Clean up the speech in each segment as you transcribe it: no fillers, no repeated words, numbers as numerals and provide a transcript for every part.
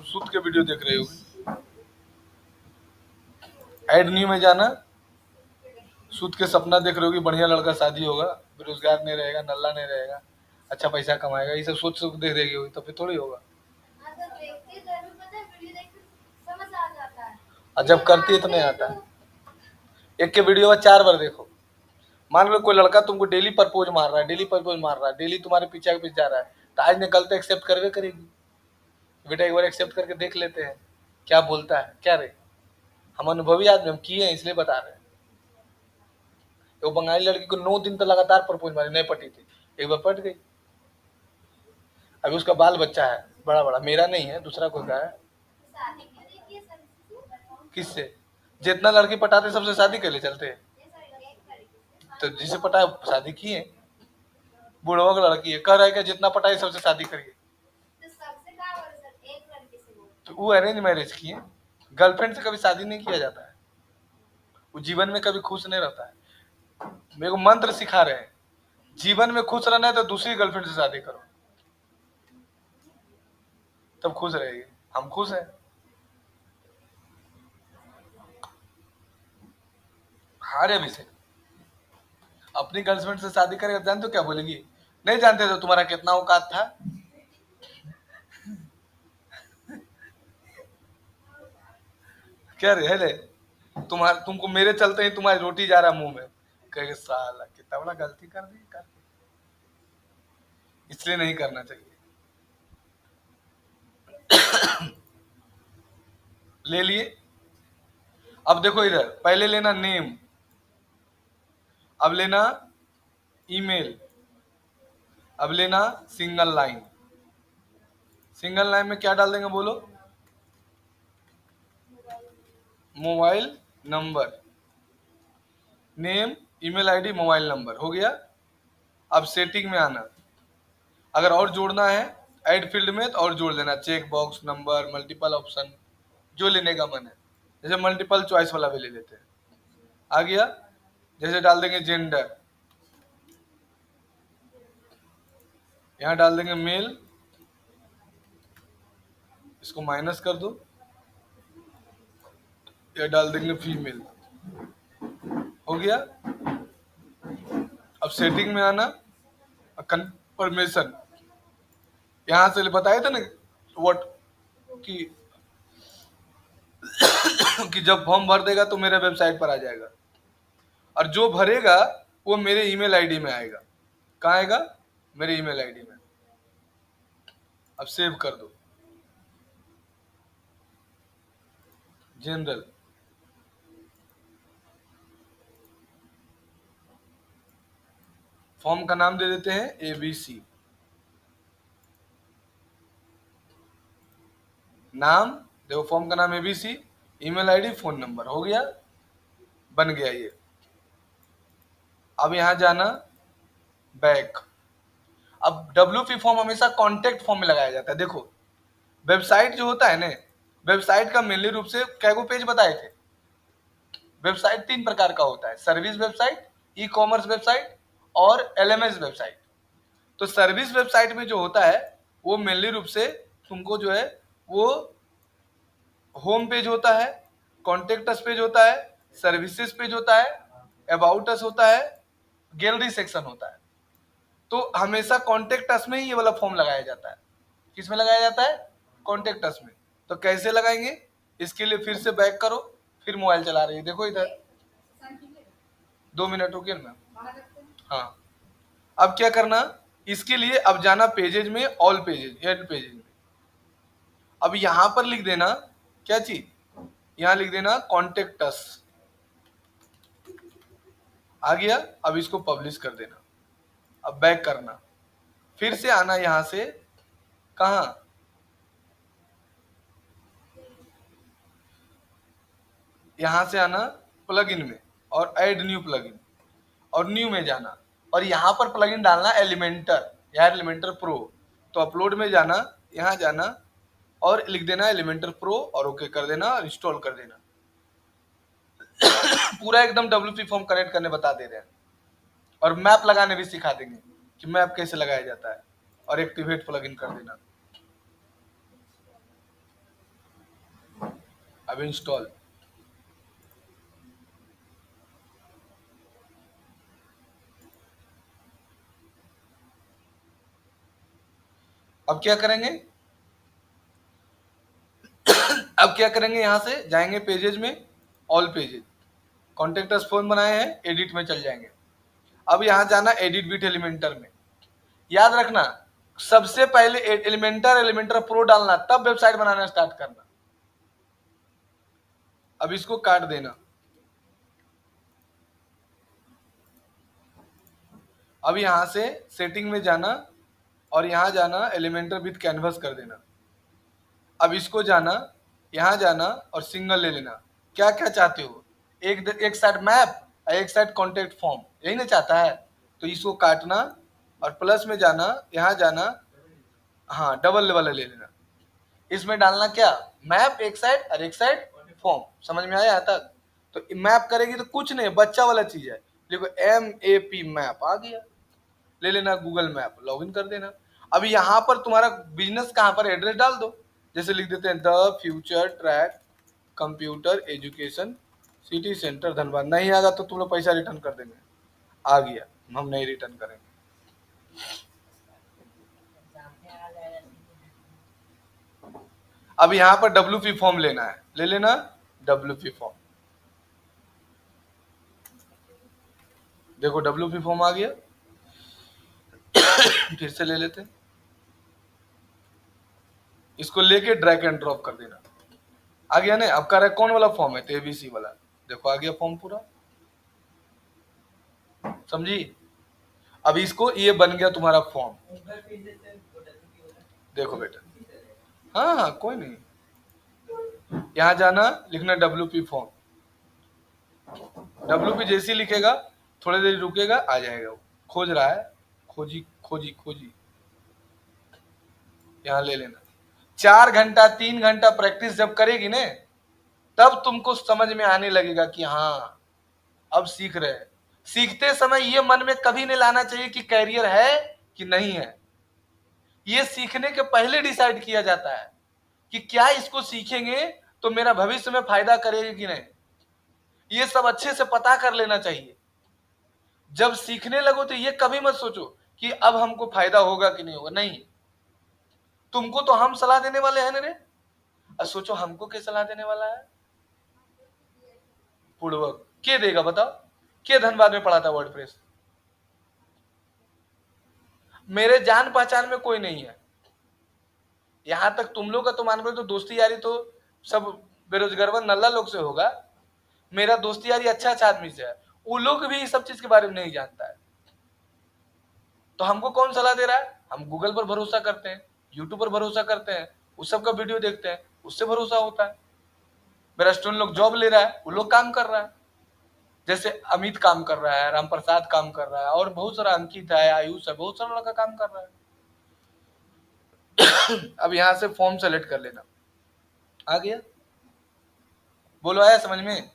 सूत के वीडियो देख रहे हो। ऐड न्यू में जाना, सूत के सपना देख रहे हो कि बढ़िया लड़का शादी होगा, बेरोजगार नहीं रहेगा, नल्ला नहीं रहेगा, अच्छा पैसा कमाएगा, ये सब सोच सोच देख रही होगी, तो फिर थोड़ी होगा। और जब करती है तो नहीं आता है। एक के वीडियो में 4 बार देखो। मान लो कोई लड़का तुमको डेली प्रपोज मार रहा है, डेली प्रपोज मार रहा है, डेली तुम्हारे पीछे पीछे जा रहा है, तो आज निकल तो एक्सेप्ट करवे करेगी। बेटा एक बार एक्सेप्ट करके देख लेते हैं क्या बोलता है। क्या रे, हम अनुभवी आदमी, हम किए हैं इसलिए बता रहे हैं। वो बंगाली लड़की को 9 दिन तक लगातार प्रपोज मारी, नहीं पटी थी, एक बार पट गई। अभी उसका बाल बच्चा है बड़ा बड़ा, मेरा नहीं है, दूसरा कोई का है। किससे? जितना लड़की पटाते सबसे शादी कर ले चलते, तो जिसे पटाए शादी किए। बुढ़वा का लड़की है, कह रहा है कि जितना पटाए सबसे शादी करिए, तो वो अरेंज मैरिज किए। गर्लफ्रेंड से कभी शादी नहीं किया जाता है, वो जीवन में कभी खुश नहीं रहता है। मेरे को मंत्र सिखा रहे हैं, जीवन में खुश रहना है तो दूसरी गर्लफ्रेंड से शादी करो, तब खुश रहेगी। हम खुश हैं। हारे अभिषेक अपनी गर्लफ्रेंड से शादी करेगा, जानते हो क्या बोलेगी? नहीं जानते तो तुम्हारा कितना औकात था। क्या रे है रे, तुमको मेरे चलते ही तुम्हारी रोटी जा रहा मुंह में, कहेगा साला कितना बड़ा गलती कर दी, इसलिए नहीं करना चाहिए। ले लिए। अब देखो इधर, पहले लेना नेम, अब लेना ईमेल, अब लेना सिंगल लाइन। सिंगल लाइन में क्या डाल देंगे बोलो? Mobile number, name, email ID, mobile number, हो गया। अब सेटिंग में आना, अगर और जोड़ना है ऐड फील्ड में तो और जोड़ देना, check box, number, multiple option, जो लेने का मन है। जैसे मल्टीपल चॉइस वाला भी ले लेते हैं, आ गया। जैसे डाल देंगे जेंडर, यहां डाल देंगे मेल, इसको माइनस कर दो, या डाल देंगे फीमेल, हो गया। अब सेटिंग में आना, कंफर्मेशन, यहां से बताया था ना व्हाट कि कि जब फॉर्म भर देगा तो मेरे वेबसाइट पर आ जाएगा, और जो भरेगा वो मेरे ईमेल आईडी में आएगा। कहाँ आएगा? मेरे ईमेल आईडी में। अब सेव कर दो। जनरल, फॉर्म का नाम दे देते हैं ABC, नाम देखो, फॉर्म का नाम ABC, email ID, phone number, हो गया, बन गया ये। अब यहां जाना बैक। अब WP फॉर्म हमेशा कॉन्टेक्ट फॉर्म में लगाया जाता है। देखो वेबसाइट जो होता है ना, वेबसाइट का मेनली रूप से कैगो पेज बताए थे। वेबसाइट 3 प्रकार का होता है, service website, e commerce website और LMS वेबसाइट। तो सर्विस वेबसाइट में जो होता है वो मेनली रूप से तुमको जो है वो होम पेज होता है, कॉन्टेक्ट अस पेज होता है, सर्विसेज पेज होता है, अबाउट अस होता है, गैलरी सेक्शन होता है। तो हमेशा कॉन्टेक्ट अस में ही ये वाला फॉर्म लगाया जाता है। किस में लगाया जाता है? कॉन्टेक्ट अस में। तो कैसे लगाएंगे, इसके लिए फिर से बैक करो, फिर मोबाइल चला रही है, देखो इधर, 2 मिनट रुकिए ना। हाँ, अब क्या करना, इसके लिए अब जाना पेजेज में, ऑल पेजेज, हेड पेजेज में। अब यहां पर लिख देना क्या चीज, यहां लिख देना कॉन्टेक्ट अस, आ गया। अब इसको पब्लिश कर देना। अब बैक करना, फिर से आना यहां से, कहा, यहां से आना प्लगइन में और ऐड न्यू प्लगइन, और न्यू में जाना, और यहां पर प्लगइन डालना एलिमेंटर या एलिमेंटर प्रो। तो अपलोड में जाना, यहां जाना और लिख देना एलिमेंटर प्रो और ओके कर देना और इंस्टॉल कर देना। पूरा एकदम WP फॉर्म कनेक्ट करने बता दे रहे हैं, और मैप लगाने भी सिखा देंगे कि मैप कैसे लगाया जाता है, और एक्टिवेट प्लगइन कर देना। अब इंस्टॉल। अब क्या करेंगे, अब क्या करेंगे, यहां से जाएंगे पेजेस में, all pages, contact us phone बनाए हैं, एडिट में चल जाएंगे। अब यहां जाना एडिट विथ एलिमेंटर में। याद रखना, सबसे पहले एलिमेंटर एलिमेंटर प्रो डालना, तब वेबसाइट बनाना स्टार्ट करना। अब इसको काट देना। अब यहां से सेटिंग में जाना और यहां जाना एलिमेंटर विथ कैनवस कर देना। अब इसको जाना, यहां जाना और सिंगल ले लेना। क्या क्या चाहते हो, एक साइड मैप और एक साइड कॉन्टेक्ट फॉर्म, यही ना चाहता है, तो इसको काटना और प्लस में जाना, यहां जाना, हाँ डबल लेवल ले लेना। इसमें डालना क्या, मैप एक साइड और एक साइड फॉर्म। समझ में आया यहाँ तक? तो मैप करेगी तो कुछ नहीं, बच्चा वाला चीज है। देखो MAP मैप आ गया, ले लेना गूगल मैप, लॉगिन कर देना। अब यहाँ पर तुम्हारा बिजनेस कहाँ पर, एड्रेस डाल दो। जैसे लिख देते हैं the future track computer education city centre Dhanbad. नहीं आएगा तो तुम लोग पैसा रिटर्न कर देंगे। आ गया, हम नहीं रिटर्न करेंगे। अब यहाँ पर WP फॉर्म लेना है, ले लेना WP फॉर्म। देखो WP फॉर्म आ गया। फिर से ले लेते हैं, इसको लेके ड्रैग एंड ड्रॉप कर देना। आ गया ना। अब कह रहा है कौन वाला फॉर्म है, तो ABC वाला। देखो आ गया फॉर्म पूरा, समझी? अब इसको, ये बन गया तुम्हारा फॉर्म। देखो बेटा, हाँ हाँ कोई नहीं, यहाँ जाना, लिखना WP फॉर्म। WP जैसे लिखेगा, थोड़ी देर रुकेगा, आ जाएगा वो। खोज रहा है, खोजी खोजी खोजी, यहाँ ले लेना। 4 घंटा 3 घंटा प्रैक्टिस जब करेगी ने, तब तुमको समझ में आने लगेगा कि हाँ अब सीख रहे हैं। सीखते समय ये मन में कभी नहीं लाना चाहिए कि कैरियर है कि नहीं है। ये सीखने के पहले डिसाइड किया जाता है कि क्या इसको सीखेंगे तो मेरा भविष्य में फायदा करेगा कि नहीं। ये सब अच्छे से पता कर लेना चाहिए। जब सीखने लगो तो ये कभी मत सोचो कि अब हमको फायदा होगा कि नहीं होगा, नहीं। तुमको तो हम सलाह देने वाले हैं ना रे। अब सोचो हमको क्या सलाह देने वाला है, पूर्वक के देगा बताओ, के धनबाद में पढ़ा था वर्डप्रेस? मेरे जान पहचान में कोई नहीं है। यहां तक तुम लोग का तो मान लो, तो दोस्ती यारी तो सब बेरोजगार नल्ला लोग से होगा। मेरा दोस्ती यारी अच्छा अच्छा आदमी से है, वो लोग भी सब चीज के बारे में नहीं जानता है। तो हमको कौन सलाह दे रहा है? हम गूगल पर भरोसा करते हैं, यूट्यूब पर भरोसा करते हैं, उस सब का वीडियो देखते हैं, उससे भरोसा होता है। मेरा स्टूडेंट लोग जॉब ले रहा है, वो लोग काम कर रहा है, जैसे अमित काम कर रहा है, राम प्रसाद काम कर रहा है, और बहुत सारा अंकित है, आयुष है, बहुत सारा लड़का काम कर रहा है। अब यहां से फॉर्म सेलेक्ट कर लेना। आ गया, बोलो आया समझ में?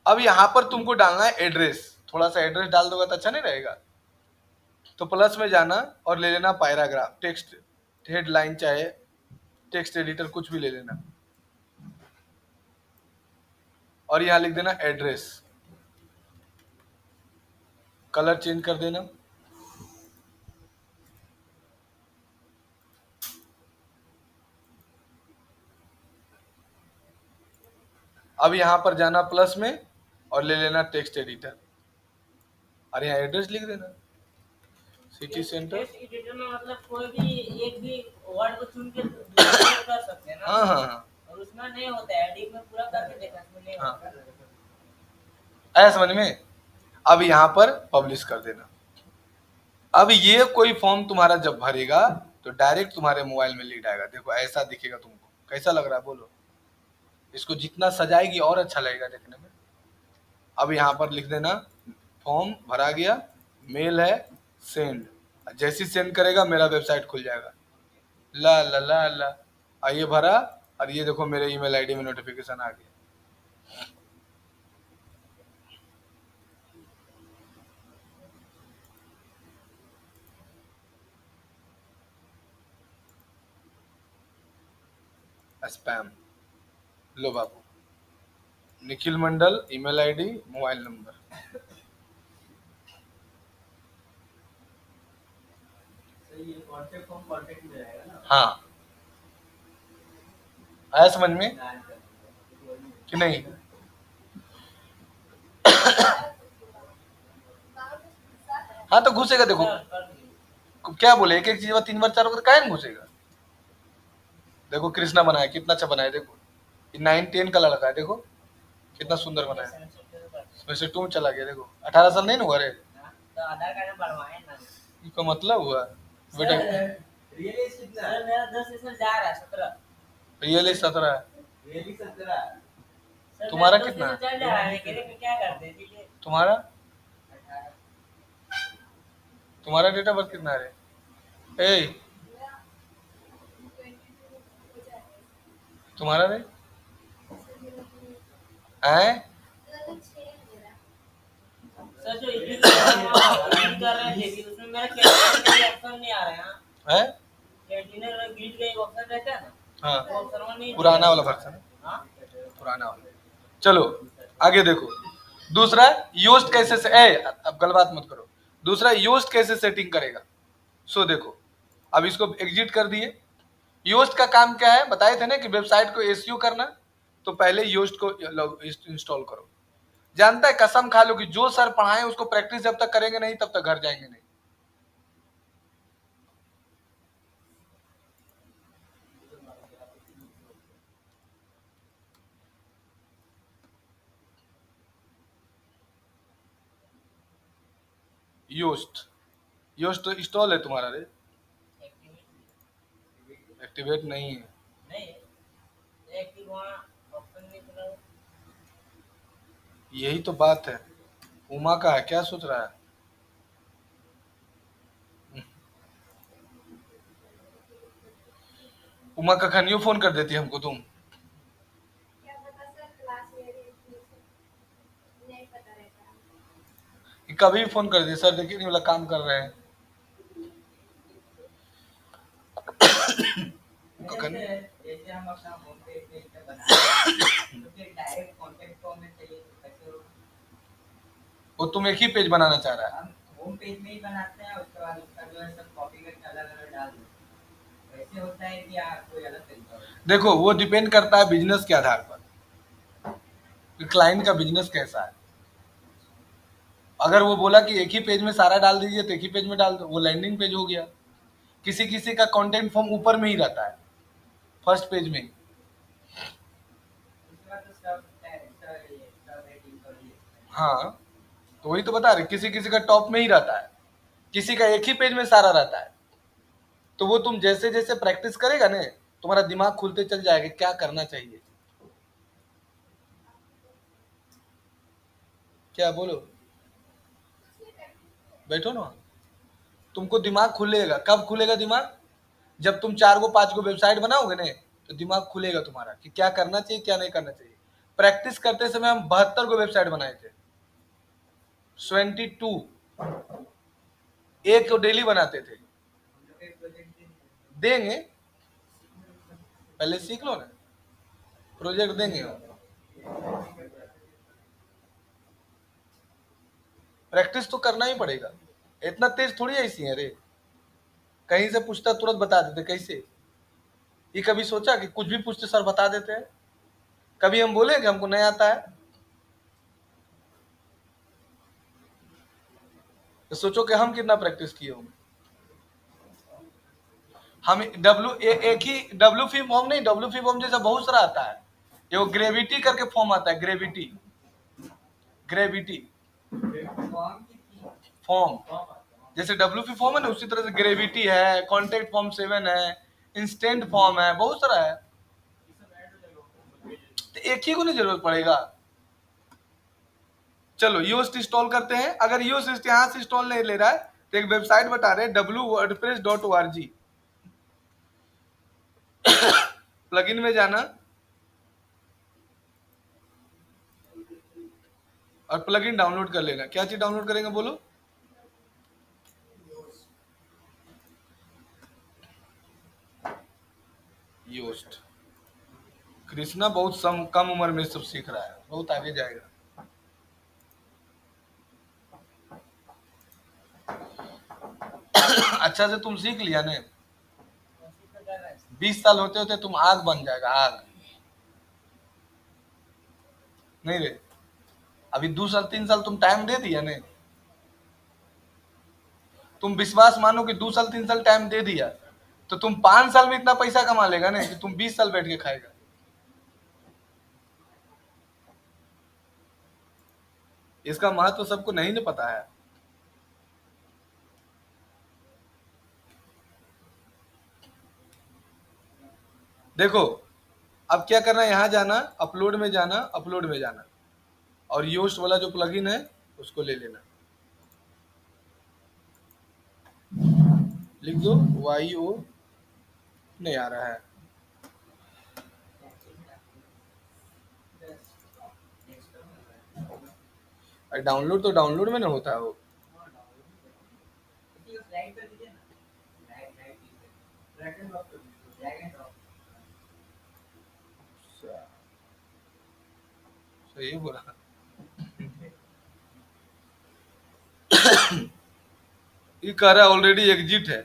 अब यहां पर तुमको डालना है एड्रेस। थोड़ा सा एड्रेस डाल दोगे तो अच्छा नहीं रहेगा। तो प्लस में जाना और ले लेना पैराग्राफ, टेक्स्ट हेडलाइन, चाहे टेक्स्ट एडिटर कुछ भी ले लेना, और यहां लिख देना एड्रेस। कलर चेंज कर देना। अब यहां पर जाना प्लस में और ले लेना टेक्स्ट एडिटर, और यहाँ एड्रेस लिख देना, सिटी सेंटर। टेक्स्ट एडिटर में मतलब कोई भी एक भी वर्ड को चुन के कर सकते हैं ना? हाँ हाँ हाँ, और उसमें नहीं होता है, एडिट में पूरा करके देखा, उसमें नहीं होता है। आया समझ में? अब यहाँ पर पब्लिश कर देना। अब ये कोई फॉर्म तुम्हारा जब भरेगा तो डायरेक्ट तुम्हारे मोबाइल में लीड आएगा। देखो ऐसा दिखेगा तुमको, कैसा लग रहा है बोलो? इसको जितना सजाएगी और अच्छा लगेगा देखने में। अब यहाँ पर लिख देना फॉर्म भरा गया, मेल है, सेंड। जैसे सेंड करेगा मेरा वेबसाइट खुल जाएगा। ला ला ला ला, ये भरा, और ये देखो मेरे ईमेल आईडी में नोटिफिकेशन आ गया। स्पैम, लो बाबू, निखिल मंडल, ईमेल आईडी, मोबाइल नंबर। हाँ, आया समझ में कि नहीं? हाँ तो घुसेगा। देखो क्या बोले, एक एक चीज में 3 बार 4 बार काहे नहीं घुसेगा? देखो कृष्णा बनाया, कितना अच्छा बनाया। देखो 9-10 का लड़का है, देखो कितना सुंदर बनाया। इसमें से टूम चला गया। देखो 18 साल नहीं ना हुआ रे, तो आधार कार्ड बनवाए ना। इसका मतलब हुआ बेटा सर मेरा 10 साल जा रहा है 17। रियली 17 है। रियली 17। तुम्हारा कितना है? चल जा रहा है, क्या करते हैं? तुम्हारा तुम्हारा डेट ऑफ बर्थ कितना है रे? ए तुम्हारा रे हैं? सर जो एडिट कर रहे थे उसमें मेरा कैंटीन ऑप्शन नहीं आ रहा है। हैं? कैंटीनर ग्रिड का एक ऑप्शन रहता है ना। हाँ, वो ऑप्शन नहीं, पुराना वाला वर्जन। हां पुराना वाला। चलो आगे देखो। दूसरा योस्ट कैसे से अब गलत बात मत करो। दूसरा योस्ट कैसे सेटिंग करेगा। सो देखो, अब इसको एग्जिट कर दिए। योस्ट का काम क्या है बताए थे ना, कि वेबसाइट को एसईओ करना। तो पहले योस्ट को इंस्टॉल करो। जानता है, कसम खा लो कि जो सर पढ़ाए उसको प्रैक्टिस जब तक करेंगे नहीं तब तक घर जाएंगे नहीं। योस्ट योस्ट तो इंस्टॉल है तुम्हारा रे, एक्टिवेट नहीं है। नहीं एक्टिव वहां ऑप्शन नहीं खुला। यही तो बात है। उमा का है, क्या सोच रहा है? उमा का खनियो फोन कर देती हमको तुम। कभी भी फोन कर दिए, सर देखिए नहीं वाला काम कर रहे हैं। जैसे हम अपना होम पेज बना तो फिर डायरेक्ट कांटेक्ट फॉर्म में चाहिए तो कैसे होगा? वो तुम एक ही पेज बनाना चाह रहा है। हम होम पेज में ही बनाते हैं, उसके बाद उसका जो है सब कॉपी करके अलग-अलग डाल देते हैं। वैसे होता है कि कोई अलग तरीका होता है? देखो वो डिपेंड करता है बिजनेस के आधार पर, कि क्लाइंट का बिजनेस कैसा है। अगर वो बोला कि एक ही पेज में सारा डाल दीजिए तो एक ही पेज में डाल दो, वो लैंडिंग पेज हो गया। किसी किसी का कंटेंट फॉर्म ऊपर में ही रहता है, फर्स्ट पेज में ही। उसके बाद तो सब सब रेटिंग कर लिए। हाँ तो वही तो बता रहे, किसी किसी का टॉप में ही रहता है, किसी का एक ही पेज में सारा रहता है। तो वो तुम जैसे जैसे प्रैक्टिस करेगा ना, तुम्हारा दिमाग खुलते चल जाएगा क्या करना चाहिए। क्या बोलो, बैठो ना। तुमको दिमाग खुलेगा, कब खुलेगा दिमाग? जब तुम 4 गो 5 गो वेबसाइट बनाओगे ना, तो दिमाग खुलेगा तुम्हारा कि क्या करना चाहिए क्या नहीं करना चाहिए। प्रैक्टिस करते समय हम 72 गो वेबसाइट बनाए थे, 22, एक तो डेली बनाते थे। देंगे, पहले सीख लो ना, प्रोजेक्ट देंगे हम। प्रैक्टिस तो करना ही पड़ेगा, इतना तेज थोड़ी ऐसी है रे। कहीं से पूछता तुरंत बता देते कैसे। ये कभी सोचा कि कुछ भी पूछते सर बता देते हैं? कभी हम बोले कि हमको नहीं आता है? तो सोचो कि हम कितना प्रैक्टिस किए होंगे। हम एक ही डब्ल्यू फी फॉर्म नहीं, डब्ल्यू फी फॉर्म जैसा बहुत सारा आता है। ये वो ग्रेविटी करके फॉर्म आता है, ग्रेविटी ग्रेविटी फॉर्म। जैसे डब्ल्यू पी फॉर्म है ना, उसी तरह से ग्रेविटी है, कॉन्टेक्ट फॉर्म 7 है, इंस्टेंट फॉर्म है, बहुत सारा है। तो एक ही को नहीं जरूरत पड़ेगा। चलो योस्ट इंस्टॉल करते हैं। अगर योस्ट यहाँ से इंस्टॉल नहीं ले रहा है तो एक वेबसाइट बता रहे हैं wordpress.org। प्लगइन में जाना और प्लगइन डाउनलोड कर लेना। क्या चीज डाउनलोड करेंगे बोलो? योस्ट कृष्णा बहुत कम उम्र में सब सीख रहा है, बहुत आगे जाएगा। अच्छा से तुम सीख लिया ने, 20 साल होते होते तुम आग बन जाएगा, आग। नहीं रे, अभी 2 साल 3 साल तुम टाइम दे दिया ने, तुम विश्वास मानो कि 2 साल 3 साल टाइम दे दिया तो तुम 5 साल में इतना पैसा कमा लेगा ना कि तुम 20 साल बैठ के खाएगा। इसका महत्व सबको नहीं ना पता है। देखो अब क्या करना है, यहां जाना, अपलोड में जाना, अपलोड में जाना, और योस्ट वाला जो प्लगइन है उसको ले लेना, लिख दो YO, नहीं आ रहा है, डाउनलोड तो डाउनलोड में ना होता है वो। सही बोला। ये कह रहा है ऑलरेडी एग्जिट है।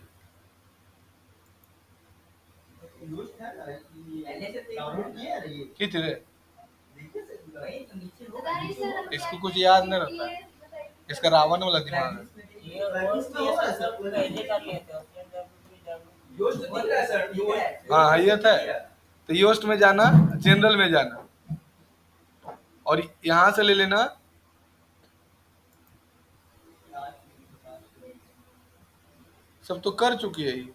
कितने इसको कुछ याद नहीं रहता है, इसका रावण वाला दिमाग है। हाँ हैयत है, तो योस्ट में जाना, जनरल में जाना, और यहां से ले लेना, सब तो कर चुकी है ये।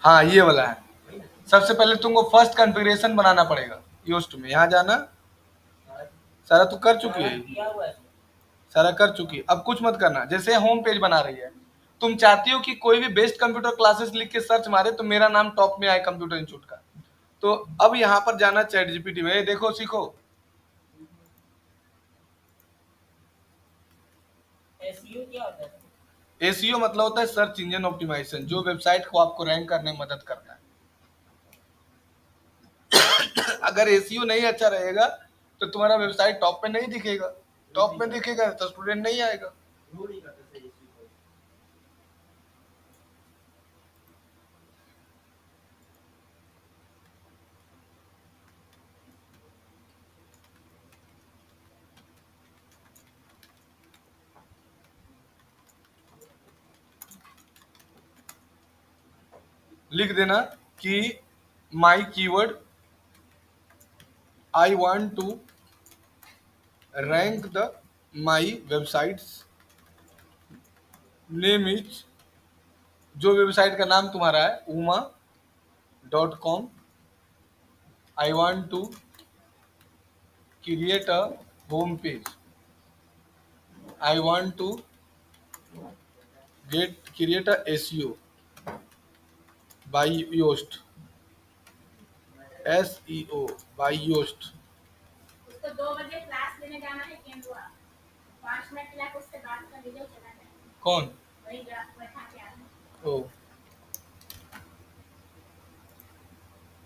हाँ ये वाला है। सबसे पहले तुमको फर्स्ट कॉन्फ़िगरेशन बनाना पड़ेगा योस्ट में, यहाँ जाना, सारा तो कर चुकी है, सारा कर चुकी, अब कुछ मत करना। जैसे होम पेज बना रही है, तुम चाहती हो कि कोई भी बेस्ट कंप्यूटर क्लासेस लिख के सर्च मारे तो मेरा नाम टॉप में आए कंप्यूटर इंस्टीट्यूट का, तो अब यहाँ पर जाना चैट जीपीटी में, देखो सीखो। एसईओ क्या होता है? एसईओ मतलब होता है सर्च इंजन ऑप्टिमाइजेशन, जो वेबसाइट को आपको रैंक करने में मदद करता है। अगर एसईओ नहीं अच्छा रहेगा तो तुम्हारा वेबसाइट टॉप पे नहीं दिखेगा, टॉप में दिखेगा तो स्टूडेंट नहीं आएगा। लिख देना कि my keyword I want to rank the my website's name is, जो वेबसाइट का नाम तुम्हारा है uma.com, I want to create a home page, I want to create a SEO by Yoast, SEO by Yoast। उसको 2 बजे class लेने जाना है केंद्र, 5 मिनट के लिए उससे बात कर लीजिए, चला जाए। कौन? वही बैठा के आदमी। ओ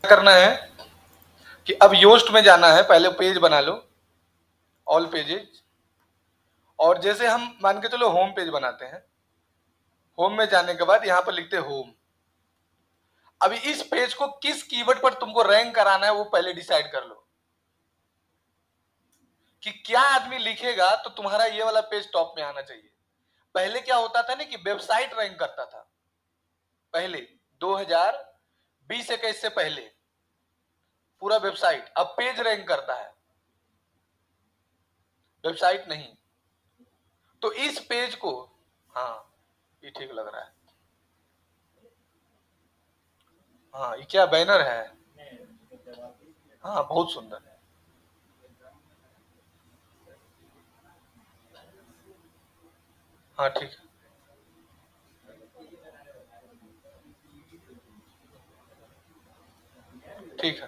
क्या करना है कि अब योस्ट में जाना है, पहले पेज बना लो, ऑल पेजेज, और जैसे हम मान के चलो होम पेज बनाते हैं, होम में जाने के बाद यहां पर लिखते हैं होम। अभी इस पेज को किस कीवर्ड पर तुमको रैंक कराना है वो पहले डिसाइड कर लो, कि क्या आदमी लिखेगा तो तुम्हारा ये वाला पेज टॉप में आना चाहिए। पहले क्या होता था ना कि वेबसाइट रैंक करता था, पहले 2020-21 से पहले पूरा वेबसाइट, अब पेज रैंक करता है, वेबसाइट नहीं। तो इस पेज को, हाँ ये ठीक लग रहा है, हाँ ये क्या बैनर है, हाँ बहुत सुंदर है, हाँ ठीक है, ठीक है,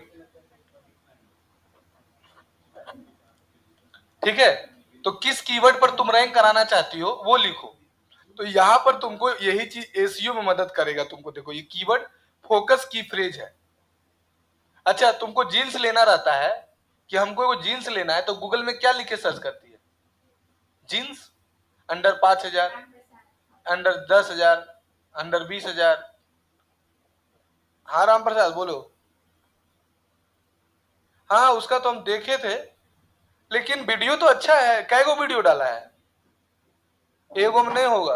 ठीक है। तो किस कीवर्ड पर तुम रैंक कराना चाहती हो वो लिखो, तो यहाँ पर तुमको यही चीज एसईओ में मदद करेगा तुमको। देखो ये कीवर्ड फोकस की फ्रेज है। अच्छा तुमको जीन्स लेना रहता है कि हमको वो जीन्स लेना है, तो गूगल में क्या लिख के सर्च करती है? Jeans under 5,000, under 10,000, under 20,000। हाँ राम प्रसाद बोलो। हाँ उसका तो हम देखे थे, लेकिन वीडियो तो अच्छा है। कै गो वीडियो डाला है? एगो में नहीं होगा।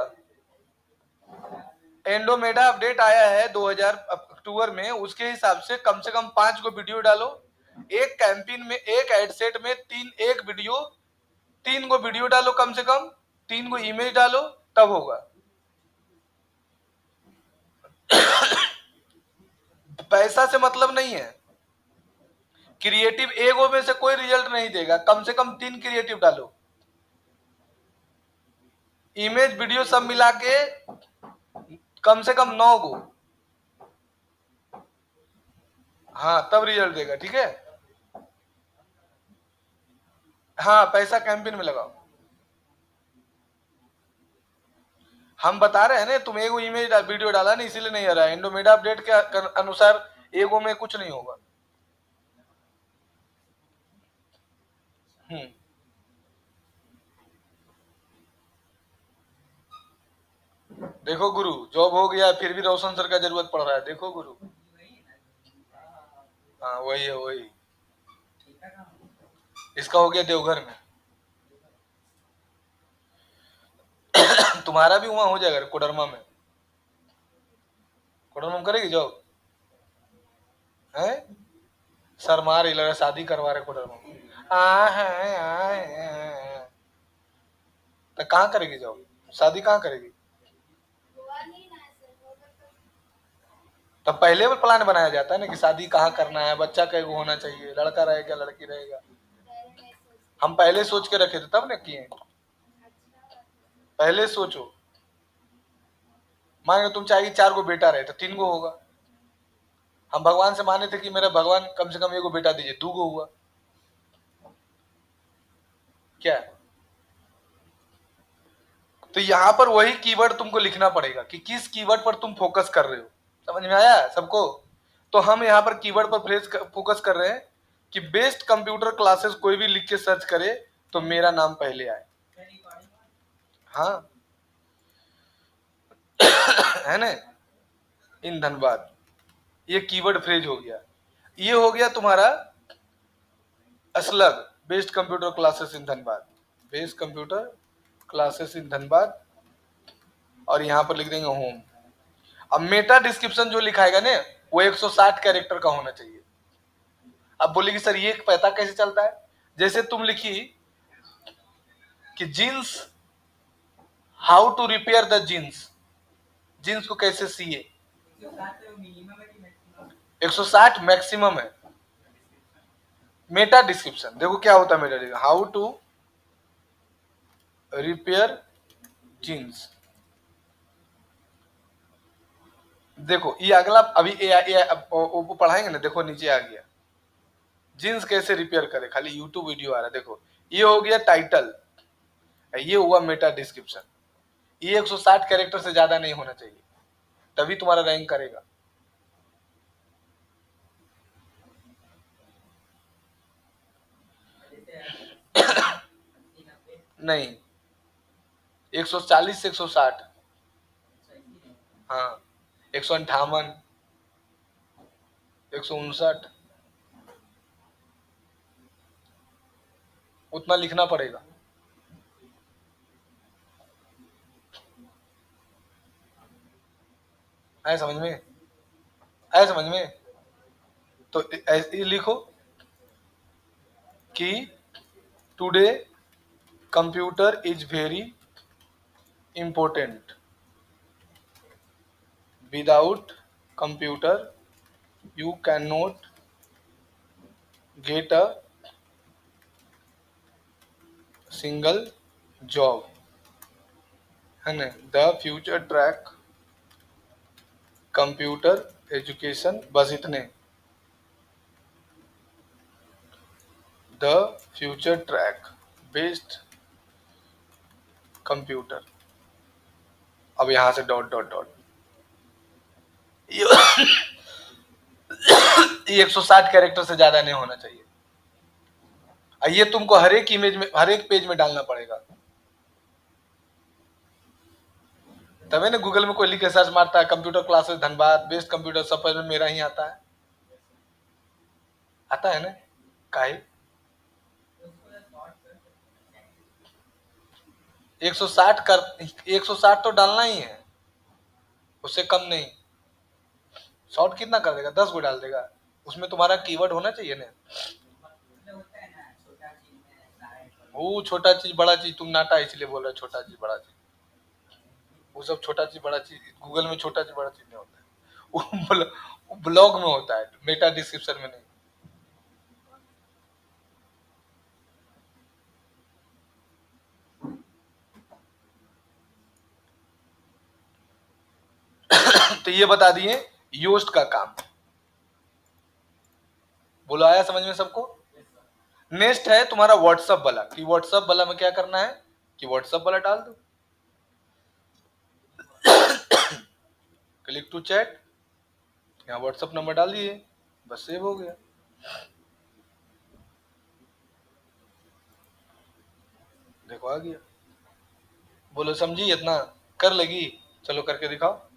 एंडोमेडा अपडेट आया है 2000 अक्टूबर में, उसके हिसाब से कम 5 गो वीडियो डालो। एक कैंपेन में, एक एड सेट में एक वीडियो, 3 गो वीडियो डालो, कम से कम 3 गो इमेज डालो, तब होगा। पैसा से मतलब नहीं है। क्रिएटिव एगो में से कोई रिजल्ट नहीं देगा, कम से कम 3 क्रिएटिव डालो। इमेज वीडियो सब मिला के कम से कम 9 गो। हाँ तब रिजल्ट देगा, ठीक है। हाँ पैसा कैंपेन में लगाओ। हम बता रहे हैं ना, तुम एगो इमेज वीडियो डाला नहीं, इसीलिए नहीं आ रहा है। एंडोमेडा अपडेट के अनुसार एगो में कुछ नहीं होगा। देखो गुरु, जॉब हो गया फिर भी रोशन सर का जरूरत पड़ रहा है। देखो गुरु, हाँ वही है वही। इसका हो गया देवघर में। तुम्हारा भी वहां हो जाएगा कोडरमा में। कोडरमा में करेगी जॉब है? सर मार ही लगा, शादी करवा रहे कोडरमा में। तो कहाँ करेगी जॉब? शादी कहाँ करेगी? तब पहले भी प्लान बनाया जाता है ना कि शादी कहाँ करना है, बच्चा कैगो होना चाहिए, लड़का रहेगा लड़की रहेगा। हम पहले सोच के रखे थे तब ना किए। पहले सोचो। मान लो तुम चाहिए 4 गो बेटा रहे तो 3 गो होगा। हम भगवान से माने थे कि मेरा भगवान कम से कम 1 गो बेटा दीजिए, 2 गो हुआ। क्या? तो यहाँ पर वही कीवर्ड तुमको लिखना पड़ेगा कि किस कीवर्ड पर तुम फोकस कर रहे हो। समझ में आया सबको? तो हम यहाँ पर कीवर्ड पर फोकस कर रहे हैं कि बेस्ट कंप्यूटर क्लासेस कोई भी लिख के सर्च करे तो मेरा नाम पहले आए। हाँ है ना। इन धनबाद, ये कीवर्ड फ्रेज हो गया। ये हो गया तुम्हारा असलग best computer classes in Dhanbad, best computer classes in Dhanbad, और यहाँ पर लिख देंगे होम। अब मेटा डिस्क्रिप्शन जो लिखाएगा ना वो 160 कैरेक्टर का होना चाहिए। अब बोलेगी सर ये पता कैसे चलता है? जैसे तुम लिखी कि jeans, how to repair the jeans, jeans को कैसे सिए। 160 मैक्सिमम है। मेटा डिस्क्रिप्शन देखो क्या होता है। Meta description, how to repair jeans. देखो ये अगला अभी वो पढ़ाएंगे ना। देखो नीचे आ गया जीन्स कैसे रिपेयर करे, खाली यूट्यूब वीडियो आ रहा है। देखो ये हो गया टाइटल, ये हुआ मेटा डिस्क्रिप्शन। ये 160 कैरेक्टर से ज्यादा नहीं होना चाहिए, तभी तुम्हारा रैंक करेगा। नहीं 140 से 160। हाँ 158, 159, उतना लिखना पड़ेगा। आए समझ में? आए समझ में? तो ऐसे लिखो कि today computer is very important, without computer you cannot get a single job, है ना। The future track computer education, बस इतने। The future track based computer, अब यहां से डॉट डॉट डॉट, ये 160 कैरेक्टर से ज्यादा नहीं होना चाहिए। ये तुमको हर एक इमेज में, हर एक पेज में डालना पड़ेगा, तभी ना गूगल में कोई लिख के सर्च मारता है computer classes Dhanbad best computer, सब में मेरा ही आता है, आता है ना, काहे उसको तो शॉर्ट कर सकते हैं। 160 कर, 160 तो डालना ही है, उससे कम नहीं। शॉर्ट कितना कर देगा, 10 गो डाल देगा, उसमें तुम्हारा कीवर्ड होना चाहिए ना। मतलब होता है ना, छोटा चीज में सारा वो छोटा चीज बड़ा चीज, तुम नाटा इसलिए बोल रहे हो छोटा चीज बड़ा चीज, वो सब छोटा चीज बड़ा चीज गूगल में छोटा चीज बड़ा चीज नहीं होता है, वो ब्लॉग में होता है, मेटा डिस्क्रिप्शन में नहीं। तो ये बता दिए योस्ट का काम। बोलो आया समझ में सबको। नेक्स्ट है तुम्हारा व्हाट्सएप वाला, कि व्हाट्सएप वाला में क्या करना है, कि व्हाट्सएप वाला डाल दो, क्लिक टू चैट, यहाँ व्हाट्सएप नंबर डाल दिए, बस सेव हो गया। देखो आ गया। बोलो समझी इतना, कर लेगी, चलो करके दिखाओ।